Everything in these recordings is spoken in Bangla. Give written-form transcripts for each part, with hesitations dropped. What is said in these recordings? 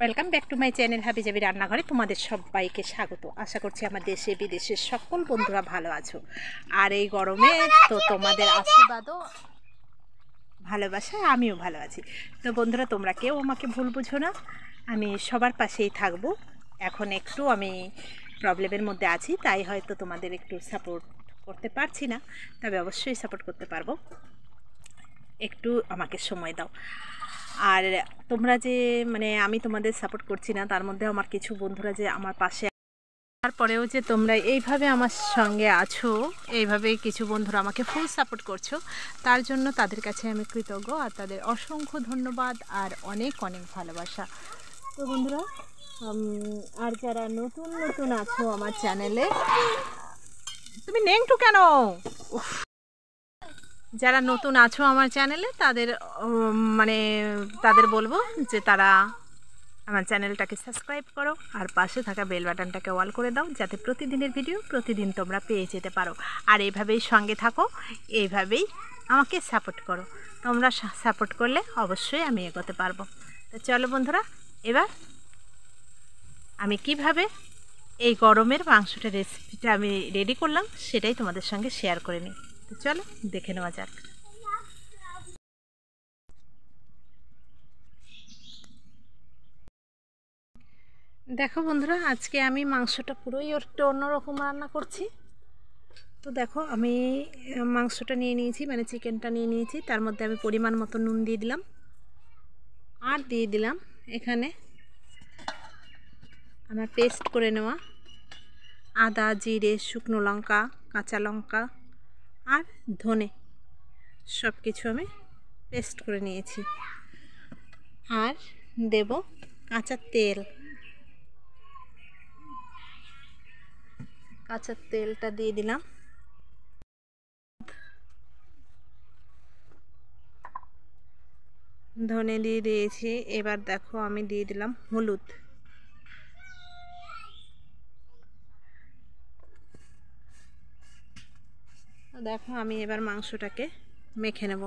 Welcome back to my channel Habijabi রান্নাঘরে তোমাদের সবাইকে স্বাগত। আশা করছি আমার দেশে বিদেশের সকল বন্ধুরা ভালো আছো। আর এই গরমে তো তোমাদের আশীর্বাদও ভালোবাসায় আমিও ভালো আছি। তো বন্ধুরা, তোমরা কেউ আমাকে ভুল বুঝো না, আমি সবার পাশেই থাকবো। এখন একটু আমি প্রবলেমের মধ্যে আছি, তাই হয়তো তোমাদের একটু সাপোর্ট করতে পারছি না, তবে অবশ্যই সাপোর্ট করতে পারবো। একটু আমাকে সময় দাও। আর তোমরা যে আমি তোমাদের সাপোর্ট করছি না, তার মধ্যে আমার কিছু বন্ধুরা যে আমার পাশে, তারপরেও যে তোমরা এইভাবে আমার সঙ্গে আছো, এইভাবে কিছু বন্ধুরা আমাকে ফুল সাপোর্ট করছো, তার জন্য তাদের কাছে আমি কৃতজ্ঞ। আর তাদের অসংখ্য ধন্যবাদ আর অনেক অনেক ভালোবাসা। তো বন্ধুরা, আর যারা নতুন নতুন আছো আমার চ্যানেলে, তুমি নেংটু কেন, যারা নতুন আছো আমার চ্যানেলে তাদের বলবো যে তারা আমার চ্যানেলটাকে সাবস্ক্রাইব করো আর পাশে থাকা বেল বাটনটাকে অল করে দাও, যাতে প্রতিদিনের ভিডিও প্রতিদিন তোমরা পেয়ে যেতে পারো। আর এইভাবেই সঙ্গে থাকো, এইভাবেই আমাকে সাপোর্ট করো। তোমরা সাপোর্ট করলে অবশ্যই আমি এগোতে পারবো। তো চলো বন্ধুরা, এবার আমি কিভাবে এই গরমের মাংসটা রেসিপিটা আমি রেডি করলাম সেটাই তোমাদের সঙ্গে শেয়ার করে নিই। তো চলো দেখে নেওয়া যাক। দেখো বন্ধুরা, আজকে আমি মাংসটা পুরোই একটু অন্যরকম রান্না করছি। তো দেখো, আমি মাংসটা নিয়ে নিয়েছি, চিকেনটা নিয়ে নিয়েছি। তার মধ্যে আমি পরিমাণ মতো নুন দিয়ে দিলাম, আর দিয়ে দিলাম এখানে আমার পেস্ট করে নেওয়া আদা, জিরে, শুকনো লঙ্কা, কাঁচা লঙ্কা আর ধনে, সব কিছু আমি পেস্ট করে নিয়েছি। আর দেব কাঁচা তেল। কাঁচা তেলটা দিয়ে দিলাম, ধনে দিয়ে দিয়েছি। এবার দেখো, আমি দিয়ে দিলাম হলুদ। দেখো, আমি এবার মাংসটাকে মেখে নেব,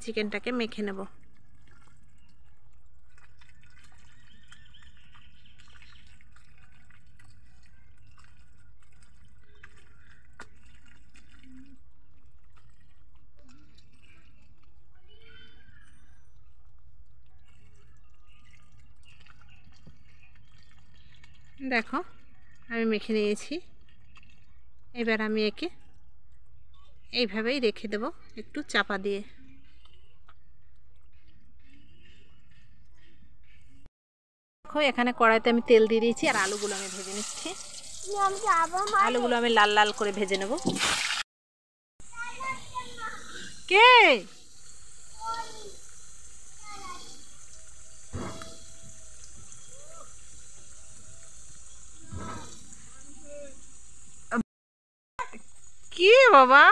চিকেনটাকে মেখে নেব। দেখো, আমি মেখে নিয়েছি। এবার আমি একে এইভাবেই রেখে দেব একটু চাপা দিয়ে। দেখো, এখানে কড়াইতে আমি তেল দিয়ে দিয়েছি, আর আলুগুলো আমি ভেজে নিচ্ছি। আলুগুলো আমি লাল লাল করে ভেজে নেব। কে কি বাবা,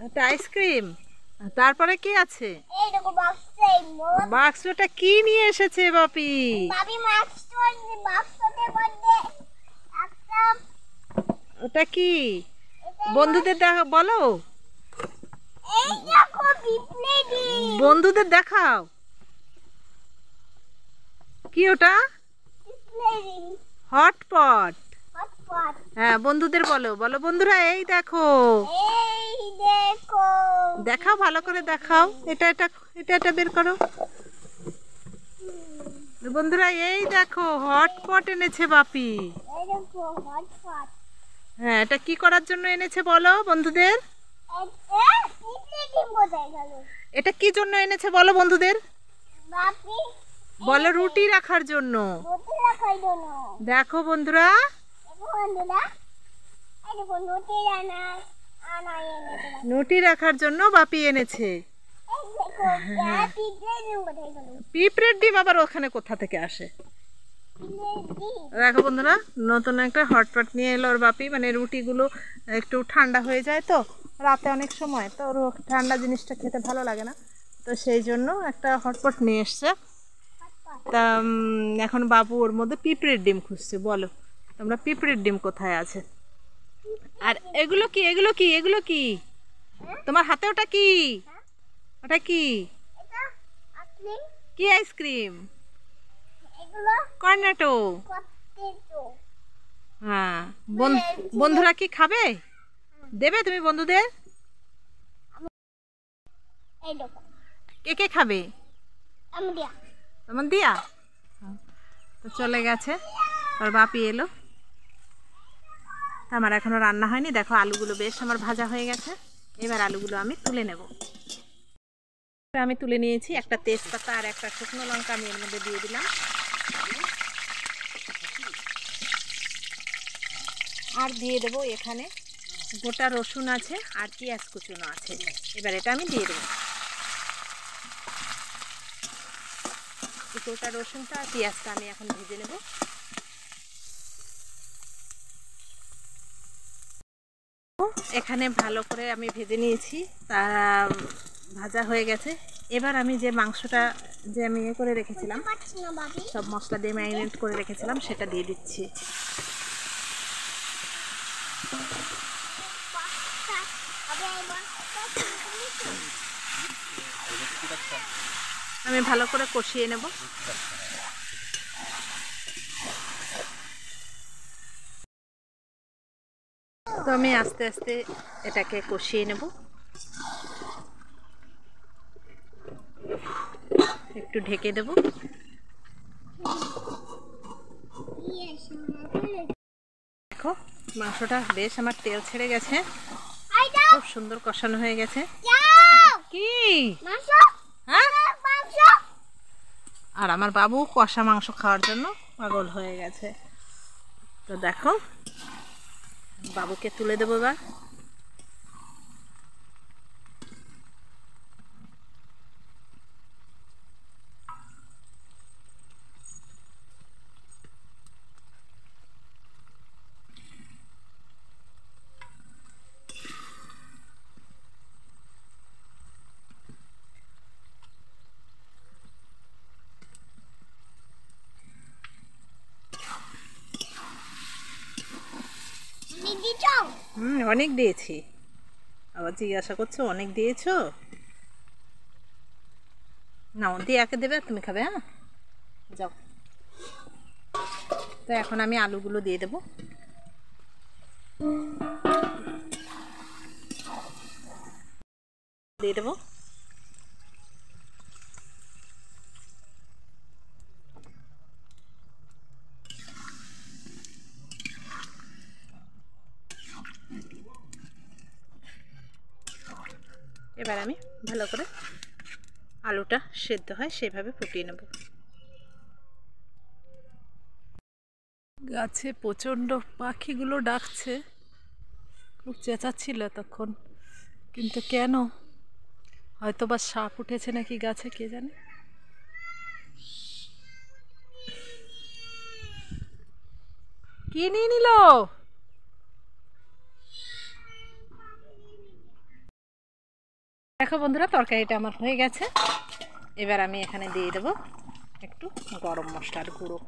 এটা আইসক্রিম? তারপরে কি আছে? বাক্সটা কি নিয়ে এসেছে বাপি? ওটা কি? বন্ধুদের বলো, বন্ধুদের দেখাও। কি ওটা? হটপট। হ্যাঁ, বন্ধুদের বলো, বলো বন্ধুরা, এই দেখো, দেখাও, ভালো করে দেখাও। এটা এটা এটা এটা বের করো। বন্ধুরা, এই দেখো, হটপট এনেছে বাপি। হ্যাঁ, এটা কি করার জন্য এনেছে বলো বন্ধুদের? এটা কি জন্য এনেছে বলো বন্ধুদের? বলো, রুটি রাখার জন্য। দেখো বন্ধুরা, রুটি রাখার জন্য বাপি এনেছে। পিঁপড়ের ডিম আবার ওখানে কোথা থেকে আসে? দেখো বন্ধুরা, নতুন একটা হটপট নিয়ে এলো ওর বাপি। রুটিগুলো একটু ঠান্ডা হয়ে যায় তো রাতে অনেক সময়, তো ওর ঠান্ডা জিনিসটা খেতে ভালো লাগে না, তো সেই জন্য একটা হটপট নিয়ে এসছে। তা এখন বাবু ওর মধ্যে পিঁপড়ের ডিম খুঁজছে। বলো তোমরা, পিঁপড়ের ডিম কোথায় আছে? আর এগুলো কি, এগুলো কি, এগুলো কি তোমার হাতে? ওটা কি? ওটা কি? কি আইসক্রিম? কর্নেটো। হ্যাঁ, বন্ধুরা কি খাবে? দেবে তুমি বন্ধুদের? কে কে খাবে? আমার দিয়া তো চলে গেছে, আর বাপি এলো। আমার এখনো রান্না হয়নি। দেখো আলুগুলো বেশ আমার ভাজা হয়ে গেছে। এবার আলুগুলো আমি তুলে নেব। আমি তুলে নিয়েছি। একটা তেজপাতা আর একটা শুকনো লঙ্কা আমি এর মধ্যে দিয়ে দিলাম। আর দিয়ে দেবো এখানে গোটা রসুন আছে আর পেঁয়াজ কুচুনো আছে। এবার এটা আমি দিয়ে দেবো। গোটা রসুনটা আর পেঁয়াজটা আমি এখন ভেজে নেব। এখানে ভালো করে আমি ভেজে নিয়েছি, তা ভাজা হয়ে গেছে। এবার আমি যে মাংসটা যে আমি ইয়ে করে রেখেছিলাম, সব মশলা দিয়ে ম্যারিনেট করে রেখেছিলাম, সেটা দিয়ে দিচ্ছি। আমি ভালো করে কষিয়ে নেব। তো আমি আস্তে আস্তে এটাকে কষিয়ে নেব। একটু ঢেকে দেব। দেখো মাংসটা বেশ আমার তেল ছেড়ে গেছে, খুব সুন্দর কষানো হয়ে গেছে। কি হ্যাঁ? আর আমার বাবু কষা মাংস খাওয়ার জন্য পাগল হয়ে গেছে। তো দেখো বাবুকে তুলে দেবো এবার। অনেক দিয়েছি। আবার জিজ্ঞাসা করছো অনেক দিয়েছো? না দিয়াকে দেবে, তুমি খাবে? হ্যাঁ যাও। তো এখন আমি আলুগুলো দিয়ে দেবো। দিয়ে দেবো। এবার আমি ভালো করে আলুটা সেদ্ধ হয় সেভাবে ফুটিয়ে নেব। গাছে প্রচণ্ড পাখিগুলো ডাকছে, খুব চেঁচাচ্ছিল তখন, কিন্তু কেন? হয়তো বা সাপ উঠেছে নাকি গাছে, কে জানে। কি নিয়ে নিল? দেখো বন্ধুরা তরকারিটা আমার হয়ে গেছে। এবার আমি এখানে দিয়ে দেবো একটু গরম মশলার গুঁড়ো,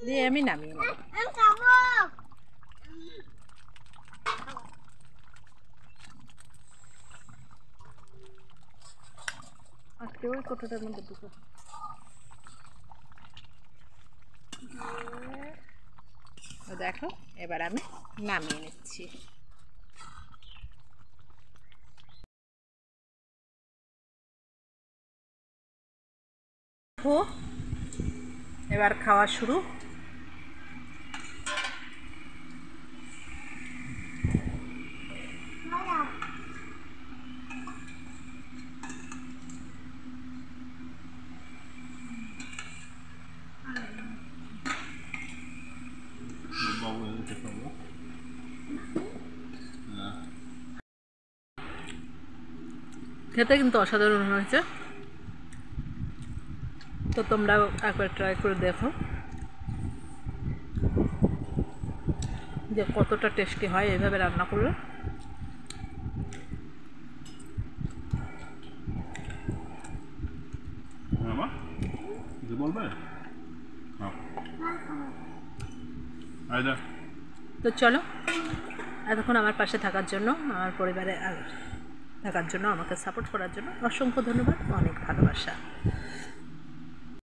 দিয়ে আমি নামিয়ে নেব। আজকে ওই কতটার মধ্যে দুটো দেখো। এবার আমি নামিয়ে নিচ্ছি। এবার খাওয়া শুরু। খেতে কিন্তু অসাধারণ হয়েছে। তো তোমরাও একবার ট্রাই করে দেখো যে কতটা টেস্টি হয় এইভাবে রান্না করলে। তো চলো, এতক্ষণ আমার পাশে থাকার জন্য, আমার পরিবারে আর থাকার জন্য, আমাকে সাপোর্ট করার জন্য অসংখ্য ধন্যবাদ, অনেক ভালোবাসা।